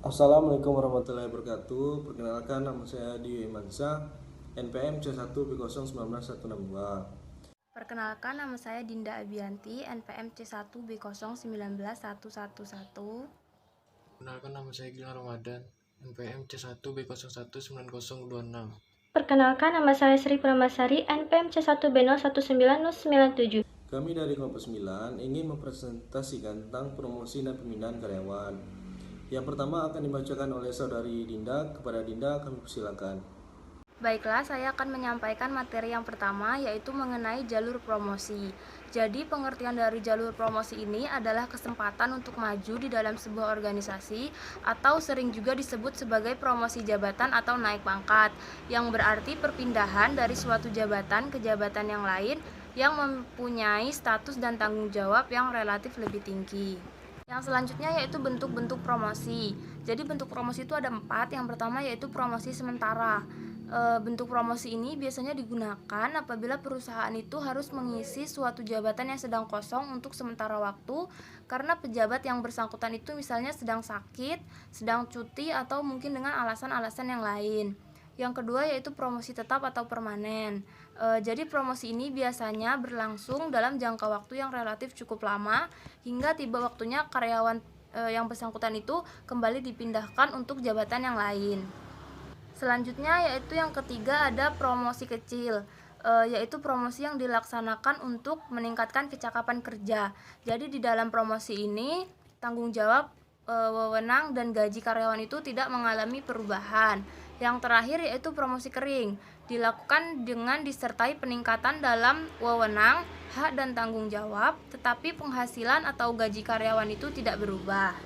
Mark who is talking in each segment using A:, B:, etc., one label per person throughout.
A: Assalamualaikum warahmatullahi wabarakatuh. Perkenalkan, nama saya Adi Imansa, NPM C1B019 162.
B: Perkenalkan, nama saya Dinda Abianti, NPM C1B0191111.
C: Perkenalkan, nama saya Gilang Ramadan, NPM C1B01 99026.
D: Perkenalkan, nama saya Sri Pramasari, NPM C1B019097.
A: Kami dari kelompok 9 ingin mempresentasikan tentang promosi dan pembinaan karyawan. Yang pertama akan dibacakan oleh saudari Dinda. Kepada Dinda kami persilakan.
B: Baiklah, saya akan menyampaikan materi yang pertama, yaitu mengenai jalur promosi. Jadi, pengertian dari jalur promosi ini adalah kesempatan untuk maju di dalam sebuah organisasi atau sering juga disebut sebagai promosi jabatan atau naik pangkat, yang berarti perpindahan dari suatu jabatan ke jabatan yang lain yang mempunyai status dan tanggung jawab yang relatif lebih tinggi. Yang selanjutnya yaitu bentuk-bentuk promosi. Jadi bentuk promosi itu ada 4. Yang pertama yaitu promosi sementara. Bentuk promosi ini biasanya digunakan apabila perusahaan itu harus mengisi suatu jabatan yang sedang kosong untuk sementara waktu karena pejabat yang bersangkutan itu misalnya sedang sakit, sedang cuti, atau mungkin dengan alasan-alasan yang lain. Yang kedua yaitu promosi tetap atau permanen. Jadi promosi ini biasanya berlangsung dalam jangka waktu yang relatif cukup lama hingga tiba waktunya karyawan yang bersangkutan itu kembali dipindahkan untuk jabatan yang lain. Selanjutnya yaitu yang ketiga ada promosi kecil, yaitu promosi yang dilaksanakan untuk meningkatkan kecakapan kerja. Jadi di dalam promosi ini tanggung jawab, wewenang dan gaji karyawan itu tidak mengalami perubahan. Yang terakhir yaitu promosi kering, dilakukan dengan disertai peningkatan dalam wewenang, hak dan tanggung jawab, tetapi penghasilan atau gaji karyawan itu tidak berubah.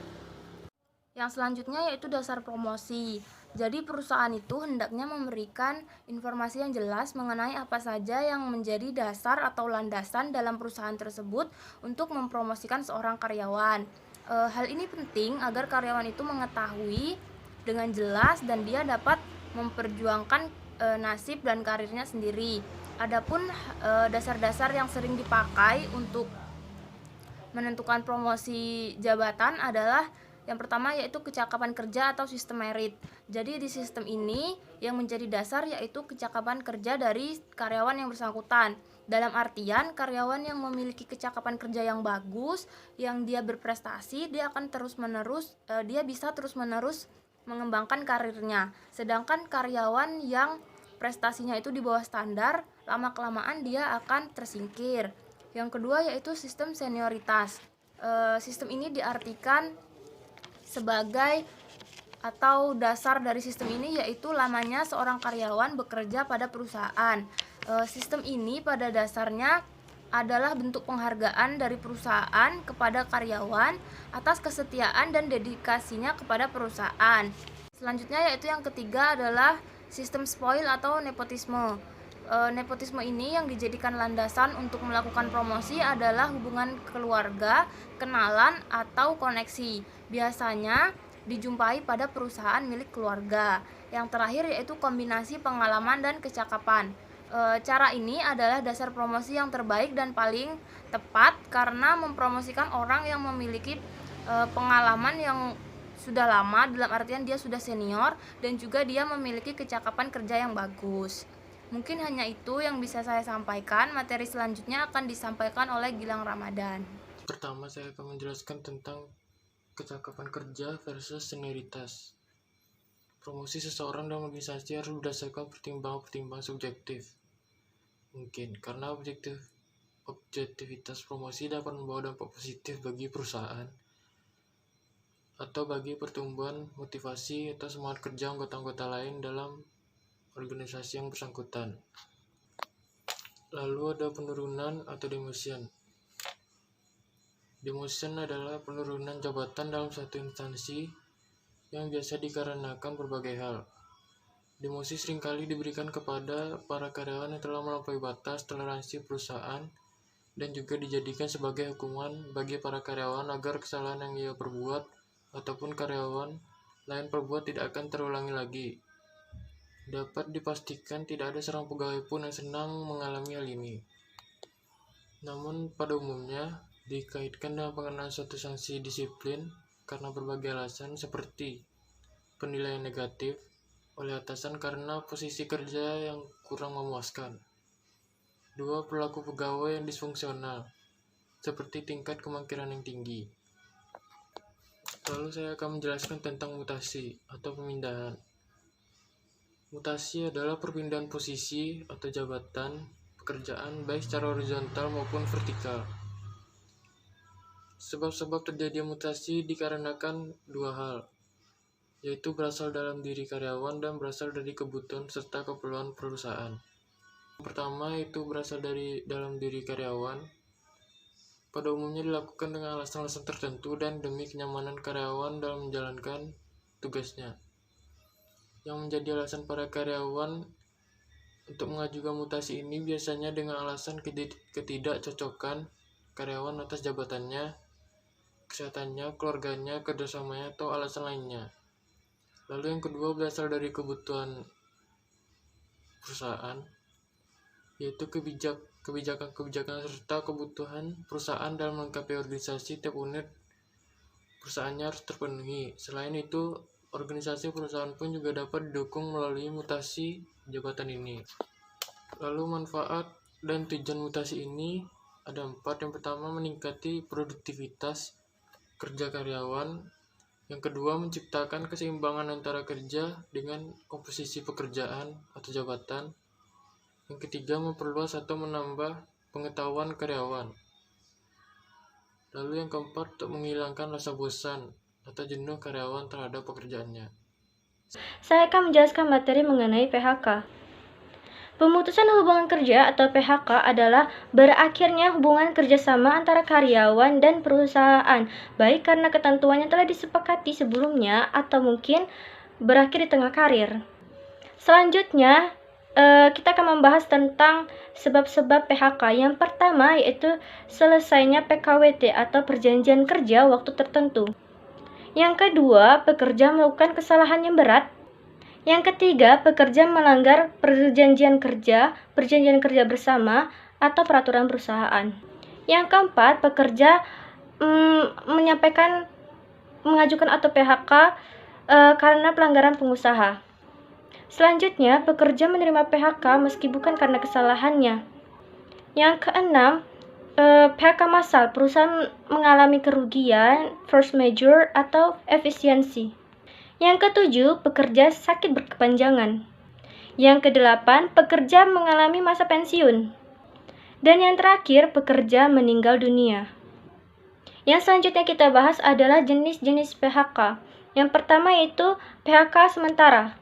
B: Yang selanjutnya yaitu dasar promosi. Jadi perusahaan itu hendaknya memberikan informasi yang jelas mengenai apa saja yang menjadi dasar atau landasan dalam perusahaan tersebut untuk mempromosikan seorang karyawan. Hal ini penting agar karyawan itu mengetahui dengan jelas dan dia dapat memperjuangkan nasib dan karirnya sendiri. Adapun dasar-dasar yang sering dipakai untuk menentukan promosi jabatan adalah yang pertama yaitu kecakapan kerja atau sistem merit. Jadi di sistem ini yang menjadi dasar yaitu kecakapan kerja dari karyawan yang bersangkutan. Dalam artian karyawan yang memiliki kecakapan kerja yang bagus, yang dia berprestasi, dia akan dia bisa terus-menerus mengembangkan karirnya. Sedangkan karyawan yang prestasinya itu di bawah standar, lama-kelamaan dia akan tersingkir. Yang kedua yaitu sistem senioritas. Sistem ini diartikan sebagai atau dasar dari sistem ini yaitu lamanya seorang karyawan bekerja pada perusahaan. Sistem ini pada dasarnya adalah bentuk penghargaan dari perusahaan kepada karyawan atas kesetiaan dan dedikasinya kepada perusahaan. Selanjutnya yaitu yang ketiga adalah sistem spoil atau nepotisme. Nepotisme ini yang dijadikan landasan untuk melakukan promosi adalah hubungan keluarga, kenalan, atau koneksi. Biasanya dijumpai pada perusahaan milik keluarga. Yang terakhir yaitu kombinasi pengalaman dan kecakapan. Cara ini adalah dasar promosi yang terbaik dan paling tepat karena mempromosikan orang yang memiliki pengalaman yang sudah lama, dalam artian dia sudah senior dan juga dia memiliki kecakapan kerja yang bagus. Mungkin hanya itu yang bisa saya sampaikan. Materi selanjutnya akan disampaikan oleh Gilang Ramadan.
C: Pertama, saya akan menjelaskan tentang kecakapan kerja versus senioritas. Promosi seseorang dalam organisasi harus berdasarkan pertimbangan-pertimbangan subjektif. Mungkin karena objektivitas promosi dapat membawa dampak positif bagi perusahaan atau bagi pertumbuhan motivasi atau semangat kerja anggota-anggota lain dalam organisasi yang bersangkutan. Lalu ada penurunan atau demotion. Demotion adalah penurunan jabatan dalam satu instansi yang biasa dikarenakan berbagai hal. Demosi seringkali diberikan kepada para karyawan yang telah melampaui batas toleransi perusahaan dan juga dijadikan sebagai hukuman bagi para karyawan agar kesalahan yang ia perbuat ataupun karyawan lain perbuat tidak akan terulangi lagi. Dapat dipastikan tidak ada seorang pegawai pun yang senang mengalami hal ini. Namun pada umumnya dikaitkan dengan pengenaan suatu sanksi disiplin karena berbagai alasan seperti penilaian negatif oleh atasan karena posisi kerja yang kurang memuaskan. 2. Perilaku pegawai yang disfungsional, seperti tingkat kemakiran yang tinggi. Lalu saya akan menjelaskan tentang mutasi atau pemindahan. Mutasi adalah perpindahan posisi atau jabatan pekerjaan baik secara horizontal maupun vertikal. Sebab-sebab terjadinya mutasi dikarenakan dua hal, yaitu berasal dalam diri karyawan dan berasal dari kebutuhan serta keperluan perusahaan. Yang pertama itu berasal dari dalam diri karyawan. Pada umumnya dilakukan dengan alasan-alasan tertentu dan demi kenyamanan karyawan dalam menjalankan tugasnya. Yang menjadi alasan para karyawan untuk mengajukan mutasi ini biasanya dengan alasan ketidakcocokan karyawan atas jabatannya, kesehatannya, keluarganya, kerjasamanya, atau alasan lainnya. Lalu yang kedua berasal dari kebutuhan perusahaan, yaitu kebijakan serta kebutuhan perusahaan dalam melengkapi organisasi. Tiap unit perusahaannya harus terpenuhi. Selain itu, organisasi perusahaan pun juga dapat didukung melalui mutasi jabatan ini. Lalu manfaat dan tujuan mutasi ini ada 4. Yang pertama, meningkati produktivitas kerja karyawan. Yang kedua, menciptakan keseimbangan antara kerja dengan komposisi pekerjaan atau jabatan. Yang ketiga, memperluas atau menambah pengetahuan karyawan. Lalu yang keempat, untuk menghilangkan rasa bosan atau jenuh karyawan terhadap pekerjaannya.
D: Saya akan menjelaskan materi mengenai PHK. Pemutusan hubungan kerja atau PHK adalah berakhirnya hubungan kerjasama antara karyawan dan perusahaan, baik karena ketentuan yang telah disepakati sebelumnya atau mungkin berakhir di tengah karir. Selanjutnya, kita akan membahas tentang sebab-sebab PHK. Yang pertama yaitu selesainya PKWT atau perjanjian kerja waktu tertentu. Yang kedua, pekerja melakukan kesalahan yang berat. Yang ketiga, pekerja melanggar perjanjian kerja bersama, atau peraturan perusahaan. Yang keempat, pekerja mengajukan atau PHK karena pelanggaran pengusaha. Selanjutnya, pekerja menerima PHK meski bukan karena kesalahannya. Yang keenam, PHK massal, perusahaan mengalami kerugian, force majeure, atau efisiensi. Yang ketujuh, pekerja sakit berkepanjangan. Yang kedelapan, pekerja mengalami masa pensiun. Dan yang terakhir, pekerja meninggal dunia. Yang selanjutnya kita bahas adalah jenis-jenis PHK. Yang pertama yaitu PHK sementara.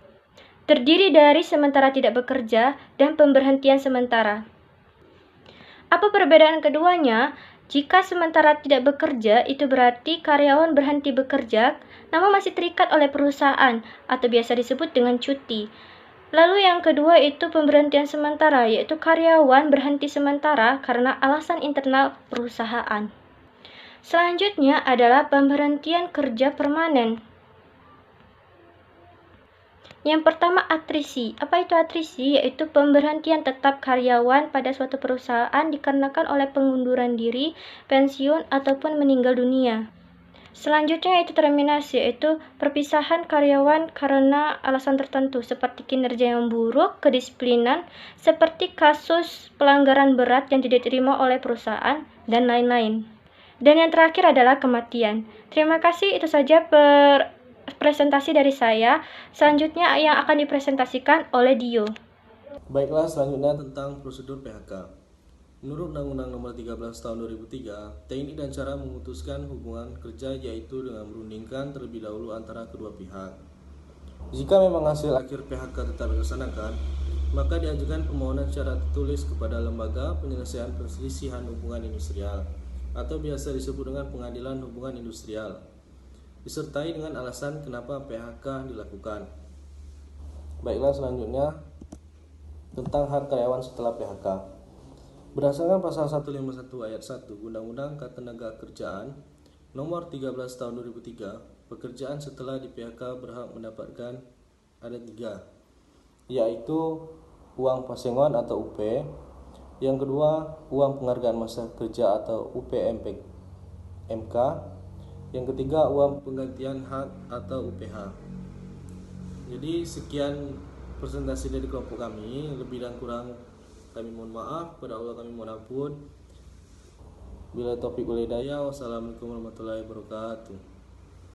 D: Terdiri dari sementara tidak bekerja dan pemberhentian sementara. Apa perbedaan keduanya? Jika sementara tidak bekerja, itu berarti karyawan berhenti bekerja, namun masih terikat oleh perusahaan, atau biasa disebut dengan cuti. Lalu yang kedua itu pemberhentian sementara, yaitu karyawan berhenti sementara karena alasan internal perusahaan. Selanjutnya adalah pemberhentian kerja permanen. Yang pertama, atrisi. Apa itu atrisi? Yaitu pemberhentian tetap karyawan pada suatu perusahaan dikarenakan oleh pengunduran diri, pensiun, ataupun meninggal dunia. Selanjutnya yaitu terminasi, yaitu perpisahan karyawan karena alasan tertentu seperti kinerja yang buruk, kedisiplinan, seperti kasus pelanggaran berat yang tidak diterima oleh perusahaan, dan lain-lain. Dan yang terakhir adalah kematian. Terima kasih, itu saja presentasi dari saya. Selanjutnya yang akan dipresentasikan oleh Dio.
A: Baiklah, selanjutnya tentang prosedur PHK. Menurut Undang-Undang Nomor 13 Tahun 2003, TNI dan cara memutuskan hubungan kerja yaitu dengan merundingkan terlebih dahulu antara kedua pihak. Jika memang hasil akhir PHK tetap dilaksanakan, maka diajukan permohonan secara tertulis kepada Lembaga Penyelesaian Perselisihan Hubungan Industrial atau biasa disebut dengan Pengadilan Hubungan Industrial, disertai dengan alasan kenapa PHK dilakukan. Baiklah, selanjutnya tentang hak karyawan setelah PHK. Berdasarkan pasal 151 ayat 1 Undang-Undang Ketenagakerjaan Nomor 13 Tahun 2003, pekerjaan setelah di PHK berhak mendapatkan ada 3, yaitu uang pasengon atau UP. Yang kedua, uang penghargaan masa kerja atau UPMK. Yang ketiga, uang penggantian hak atau UPH. Jadi sekian presentasi dari kelompok kami, lebih dan kurang kami mohon maaf, pada Allah kami mohon ampun. Bila taufik wal hidayah, wassalamualaikum warahmatullahi wabarakatuh.